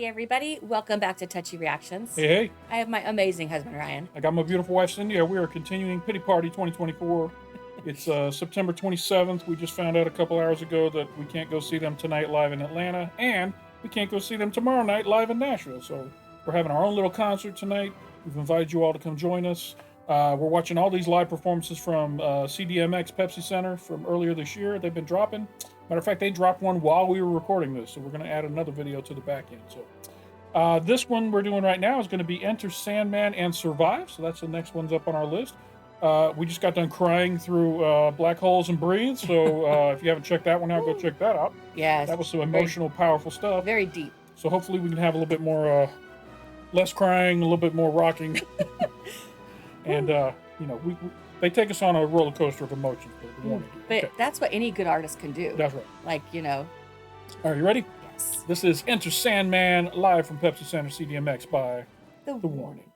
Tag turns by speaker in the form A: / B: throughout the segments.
A: Hey everybody, welcome back to Touchy Reactions.
B: Hey, hey.
A: I have my amazing husband, Ryan.
B: I got my beautiful wife, Cindy. We are continuing Pity Party 2024. It's September 27th. We just found out a couple hours ago that we can't go see them tonight live in Atlanta, and we can't go see them tomorrow night live in Nashville. So we're having our own little concert tonight. We've invited you all to come join us. We're watching all these live performances from CDMX Pepsi Center from earlier this year. They've been dropping. Matter of fact, they dropped one while we were recording this, so we're going to add another video to the back end. So this one we're doing right now is going to be Enter Sandman and Survive. So that's the next one's up on our list. We just got done crying through Black Holes and Breathe. So if you haven't checked that one out, go check that out.
A: Yes.
B: That was some emotional, powerful stuff.
A: Very deep.
B: So hopefully we can have a little bit more, less crying, a little bit more rocking. And, you know, they take us on a roller coaster of emotions.
A: But that's what any good artist can do.
B: That's right.
A: Like, you know.
B: Are you ready?
A: Yes.
B: This is Enter Sandman, live from Pepsi Center CDMX by The Warning.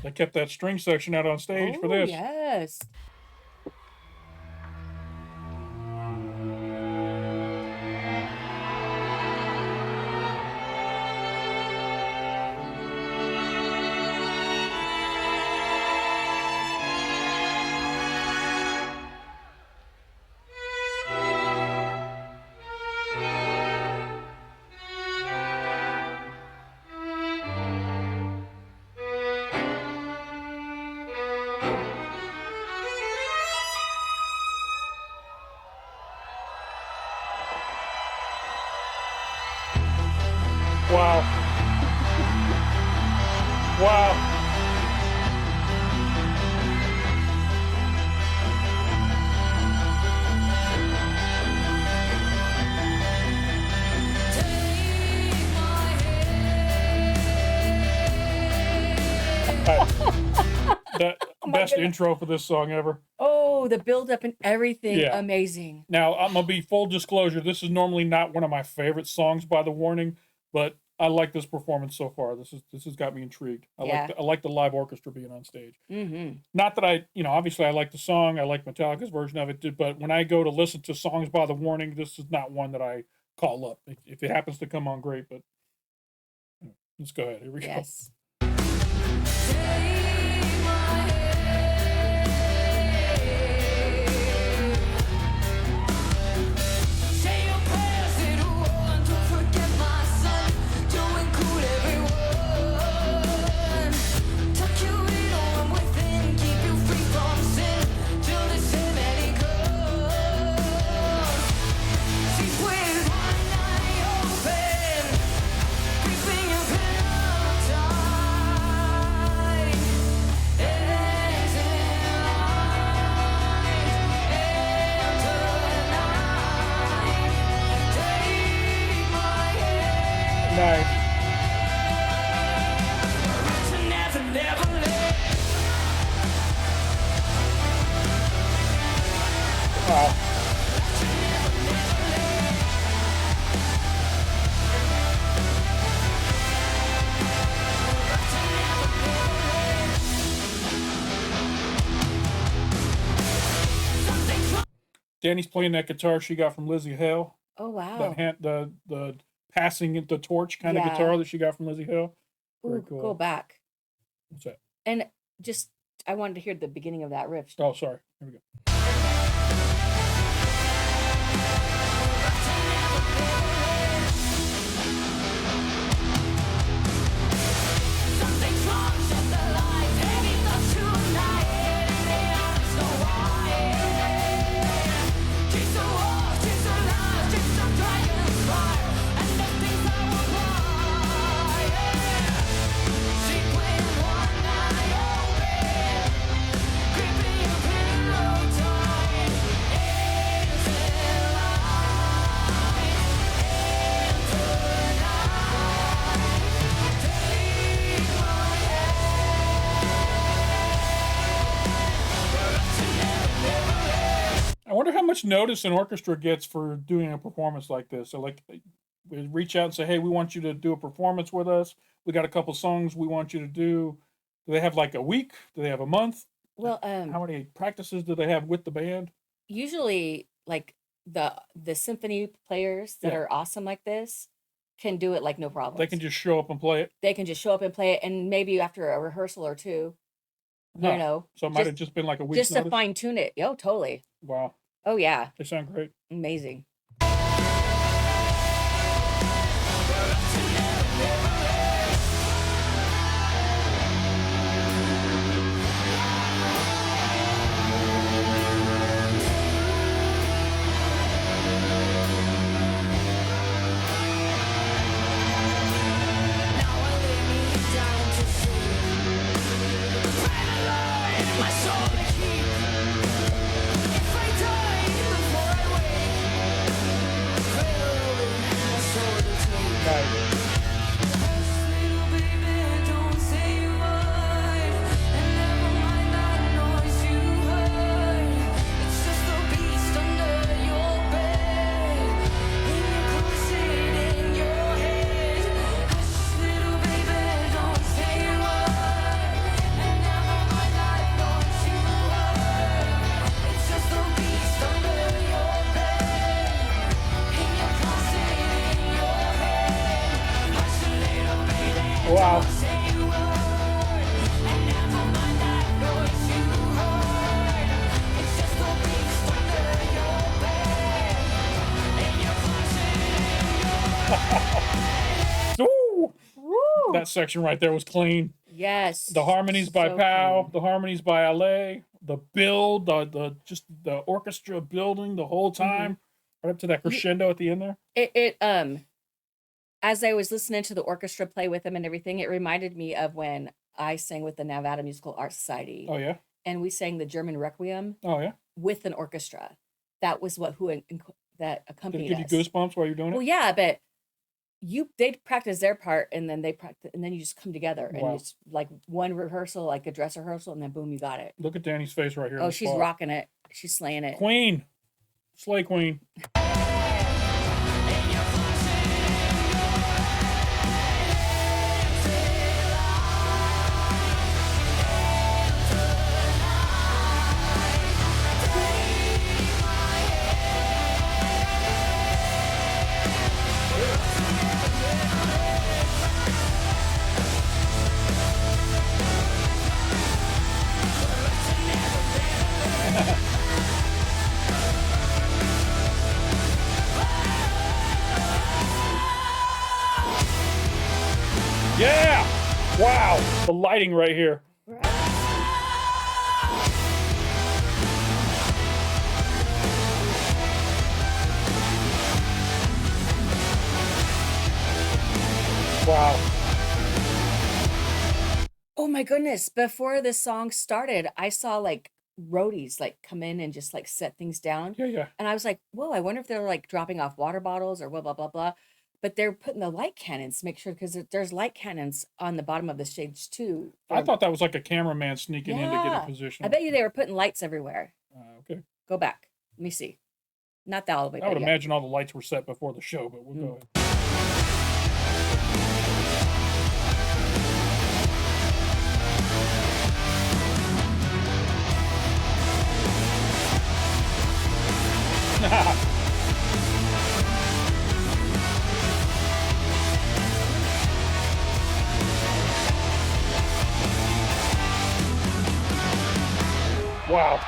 B: They kept that string section out on stage for this.
A: Yes.
B: Wow. Wow. That best intro for this song ever.
A: Oh, the build up and everything.
B: Yeah.
A: Amazing.
B: Now, I'm going to be full disclosure. This is normally not one of my favorite songs by The Warning, but I like this performance so far. This has got me intrigued. I like the live orchestra being on stage. Not that obviously I like the song. I like Metallica's version of it, but when I go to listen to songs by The Warning, this is not one that I call up. If it happens to come on, great, but let's go ahead. Here we go.
A: Yes.
B: Nice. Wow. Danny's playing that guitar she got from Lizzie Hale.
A: Oh wow.
B: The passing the torch kind of guitar that she got from Lizzie Hale.
A: Very cool. Go back.
B: What's that?
A: And just I wanted to hear the beginning of that riff.
B: Oh, sorry. Here we go. I wonder how much notice an orchestra gets for doing a performance like this. So, like, we reach out and say, "Hey, we want you to do a performance with us. We got a couple songs we want you to do." Do they have like a week? Do they have a month?
A: Well,
B: How many practices do they have with the band?
A: usually like the symphony players that
B: Yeah.
A: are awesome like this can do it like no
B: They
A: problems.
B: can just show up and play it.
A: They can just show up and play it, and maybe after a rehearsal or two,
B: Huh.
A: you know,
B: So it might have just been like a week's
A: just to
B: notice.
A: fine tune it. Oh, totally.
B: Wow.
A: Oh yeah,
B: They sound great.
A: amazing.
B: Wow. Ooh,
A: Woo!
B: that section right there was clean.
A: Yes.
B: The harmonies by
A: so
B: Pow,
A: clean.
B: the harmonies by LA, the build, the just the orchestra building the whole time, right up to that crescendo at the end there.
A: It as I was listening to the orchestra play with them and everything, it reminded me of when I sang with the Nevada Musical Arts Society.
B: Oh yeah.
A: And we sang the German Requiem
B: Oh yeah.
A: with an orchestra. That was that
B: Did
A: accompanied
B: it give
A: us.
B: you goosebumps while you're doing
A: Well,
B: it?
A: yeah, but they'd practice their part and then they practice and then you just come together and
B: Wow.
A: it's like one rehearsal, like a dress rehearsal, and then boom, you got it.
B: Look at Danny's face right here.
A: Oh, she's rocking it. She's slaying it.
B: Queen, Slay Queen. Yeah! Wow, the lighting right here. Wow.
A: Oh my goodness. Before this song started, I saw like roadies like come in and just like set things down.
B: Yeah, yeah.
A: And I was like, whoa, I wonder if they're like dropping off water bottles or blah, blah, blah, blah. But they're putting the light cannons to make sure because there's light cannons on the bottom of the stage too.
B: I thought that was like a cameraman sneaking in to get a
A: Yeah.
B: position.
A: I bet you they were putting lights everywhere.
B: Okay.
A: Go back. Let me see. Not that all the way.
B: I would
A: but yeah.
B: imagine all the lights were set before the show, but we'll go ahead. Wow.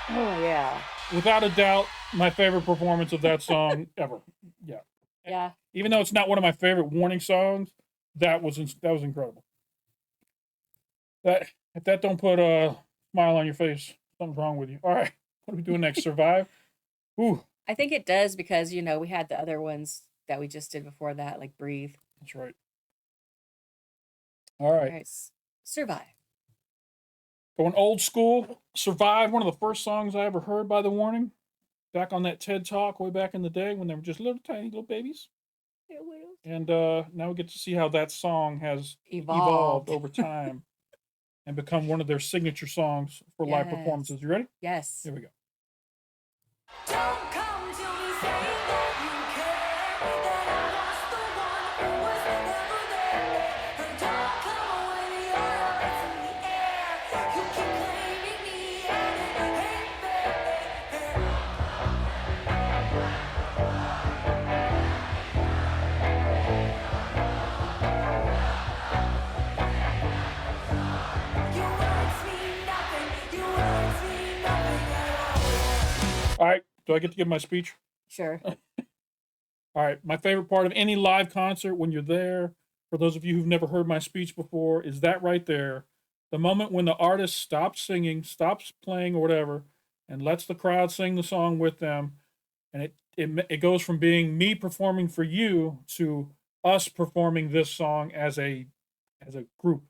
A: Oh yeah.
B: Without a doubt, my favorite performance of that song ever. Yeah.
A: Yeah.
B: Even though it's not one of my favorite Warning songs, that was incredible. That if that don't put a smile on your face, something's wrong with you. All right, what are we doing next? Survive. Ooh,
A: I think it does because we had the other ones that we just did before that, like Breathe.
B: that's right. All right.
A: All right. Survive.
B: Going old school, Survive, one of the first songs I ever heard by The Warning. Back on that TED Talk way back in the day when they were just little tiny little babies. And now we get to see how that song has evolved over time and become one of their signature songs for live performances. You ready?
A: Yes.
B: Here we go.
C: Don't come to me saying that you care, that I lost the one who was never there. And don't come when you're
B: Do I get to give my speech?
A: Sure.
B: All right. My favorite part of any live concert when you're there, for those of you who've never heard my speech before, is that right there. The moment when the artist stops singing, stops playing or whatever, and lets the crowd sing the song with them. And it goes from being me performing for you to us performing this song as a group,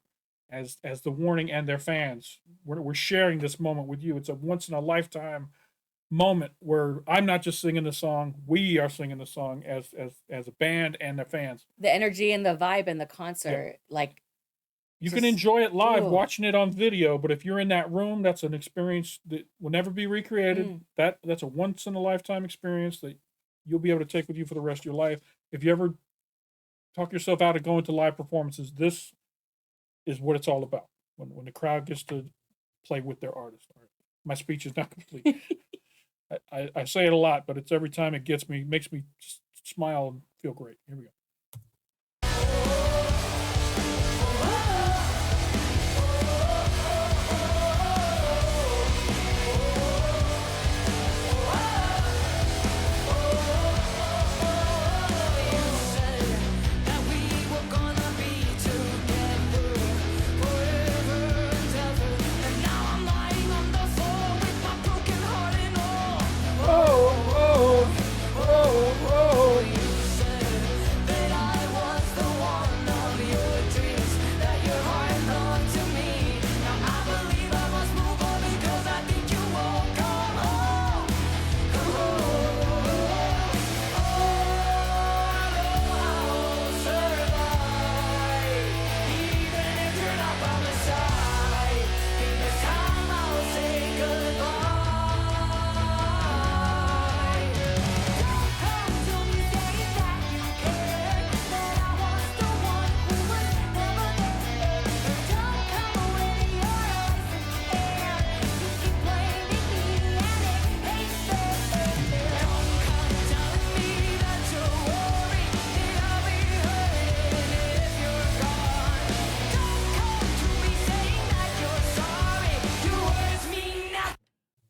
B: as the Warning and their fans. We're sharing this moment with you. It's a once in a lifetime moment where I'm not just singing the song, we are singing the song as a band and their fans.
A: The energy and the vibe in the
B: Yeah.
A: concert, like,
B: You can
A: just,
B: enjoy it live
A: oh,
B: watching it on video, but if you're in that room, that's an experience that will never be recreated.
A: mm.
B: That's a once in a lifetime experience that you'll be able to take with you for the rest of your life. If you ever talk yourself out of going to live performances, this is what it's all about. When the crowd gets to play with their artist. All right. My speech is not complete. I say it a lot, but it's every time it gets me, makes me just smile and feel great. Here we go.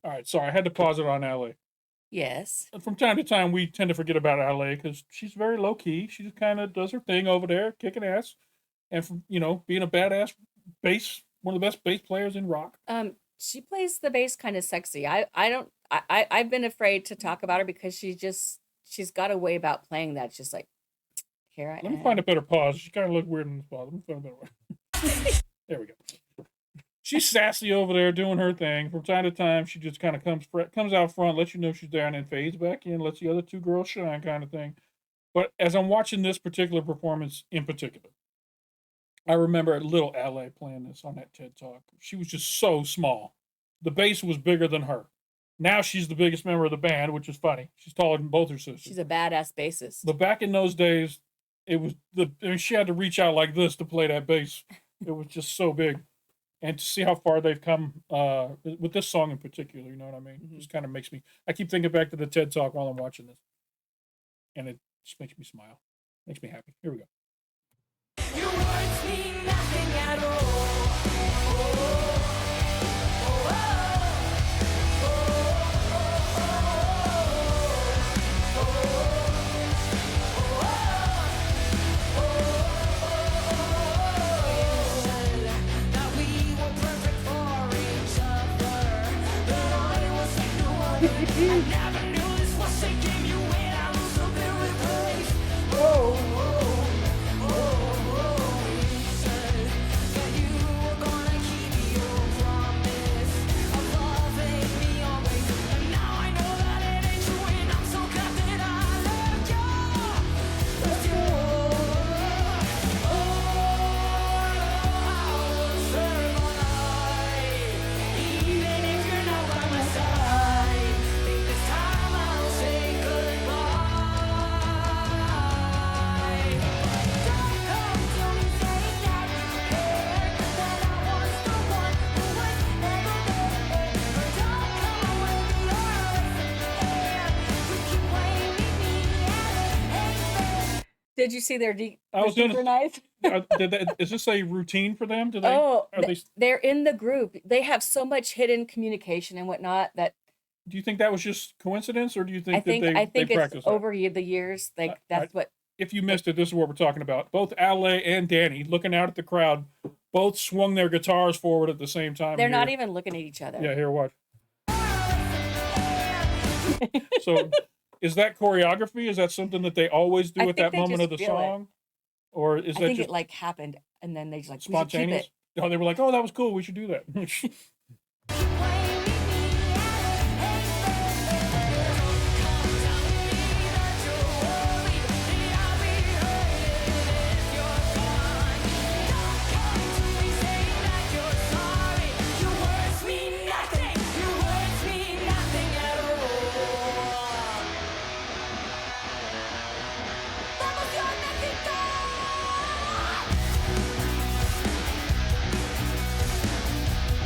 B: All right, sorry, I had to pause it on LA.
A: Yes.
B: From time to time, we tend to forget about LA because she's very low key. She just kind of does her thing over there, kicking ass, and from being a badass one of the best bass players in rock.
A: She plays the bass kind of sexy. I don't I've been afraid to talk about her because she's got a way about playing that. It's just like, here I
B: Let me find a
A: am.
B: better pause. She kind of looked weird in this pause. Let me find a better one. There we go. She's sassy over there doing her thing. From time to time, she just kind of comes out front, lets you know she's there, and then fades back in, lets the other two girls shine, kind of thing. But as I'm watching this particular performance in particular, I remember little LA playing this on that TED Talk. She was just so small. The bass was bigger than her. Now she's the biggest member of the band, which is funny. She's taller than both her sisters.
A: She's a badass bassist.
B: But back in those days, she had to reach out like this to play that bass. It was just so big. And to see how far they've come with this song in particular, you know what I mean?
A: Mhm.
B: Just kind of makes me. I keep thinking back to the TED Talk while I'm watching this, and it just makes me smile, makes me happy. Here we go.
C: Your words mean nothing at all. That we were perfect for each other, that I was like no other. I never knew this was taking you when I lose something replace. You said that you were gonna keep your promise of loving me always, and now I know that it ain't true, and I'm so glad that I left you. I'll survive, even if you're not by my side. Think this time I'll say goodbye. Don't come to me saying that you care, that I was the one who was never there. Don't come away with your eyes in the air. You keep blaming me and it ain't fair.
A: Did you see their
B: I was gonna.
A: synchronized?
B: Is this a routine for them?
A: Oh,
B: Are they?
A: they're in the group. They have so much hidden communication and whatnot that
B: Do you think that was just coincidence, or do you
A: I
B: think that
A: think
B: they
A: it's
B: practiced that?
A: over the years,
B: I,
A: like, that's what
B: if you missed it, this is what we're talking about. Both Ale and Danny, looking out at the crowd, both swung their guitars forward at the same time.
A: they're not
B: here.
A: even looking at each other.
B: Yeah, here, watch. So, is that choreography? Is that something that they always do
A: I
B: at
A: think
B: that
A: they
B: moment
A: just
B: of the
A: feel it.
B: song, or is
A: I
B: that
A: think
B: just
A: it, like, happened, and then they just, like, "We should keep
B: spontaneous?
A: it."
B: Oh, they were like, "Oh, that was cool. We should do that."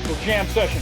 B: So, jam session.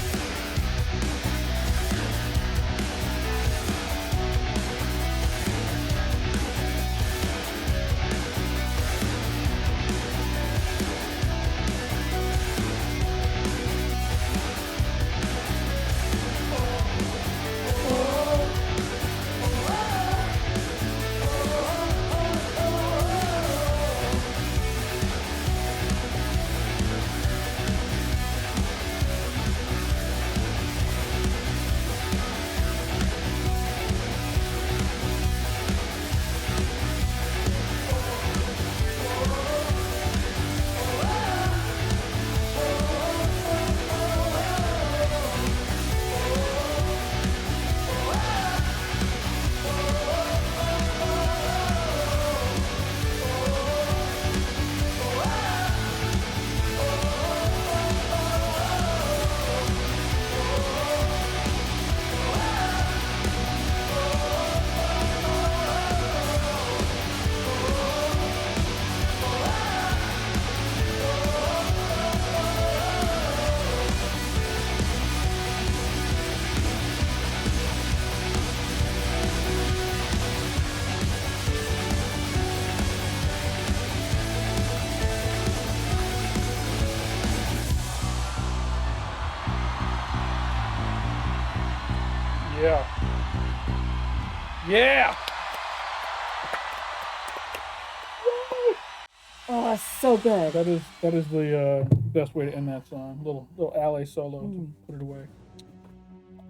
B: Yeah. Yeah.
A: Oh, it's so good.
B: That is the best way to end that song. Little Ale solo to put it away.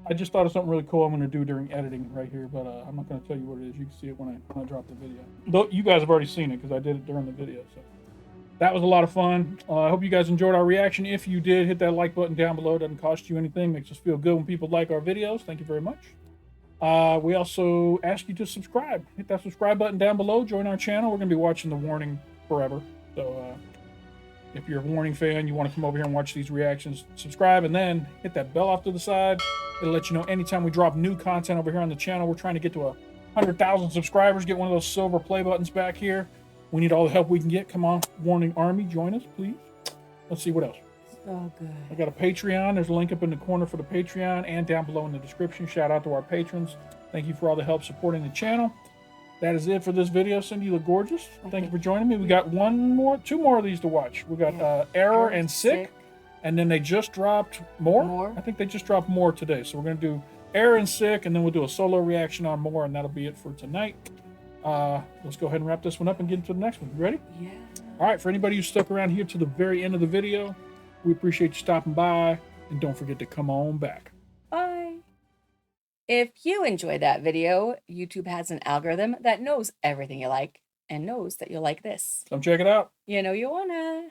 B: I just thought of something really cool I'm going to do during editing right here, but I'm not going to tell you what it is. You can see it when I drop the video. Though you guys have already seen it because I did it during the video. So that was a lot of fun. I hope you guys enjoyed our reaction. If you did, hit that like button down below. It doesn't cost you anything. Makes us feel good when people like our videos. Thank you very much. We also ask you to subscribe. Hit that subscribe button down below. Join our channel. We're going to be watching The Warning forever. So if you're a Warning fan, you want to come over here and watch these reactions, subscribe, and then hit that bell off to the side. It'll let you know anytime we drop new content over here on the channel. We're trying to get to 100,000 subscribers, get one of those silver play buttons back here. We need all the help we can get. Come on, Warning Army, join us, please. Let's see what else.
A: So good.
B: I got a Patreon. There's a link up in the corner for the Patreon and down below in the description. Shout out to our patrons. Thank you for all the help supporting the channel. That is it for this video. Cindy, you look gorgeous. Thank you for joining me. We got two more of these to watch. We got Error and Sick, and then they just dropped More. I think they just dropped More today. So we're going to do Error and Sick, and then we'll do a solo reaction on More, and that'll be it for tonight. Let's go ahead and wrap this one up and get into the next one. You ready?
A: Yeah.
B: All right, for anybody who stuck around here to the very end of the video, we appreciate you stopping by, and don't forget to come on back.
A: Bye. If you enjoyed that video, YouTube has an algorithm that knows everything you like and knows that you'll like this.
B: Come check it out.
A: You know you wanna.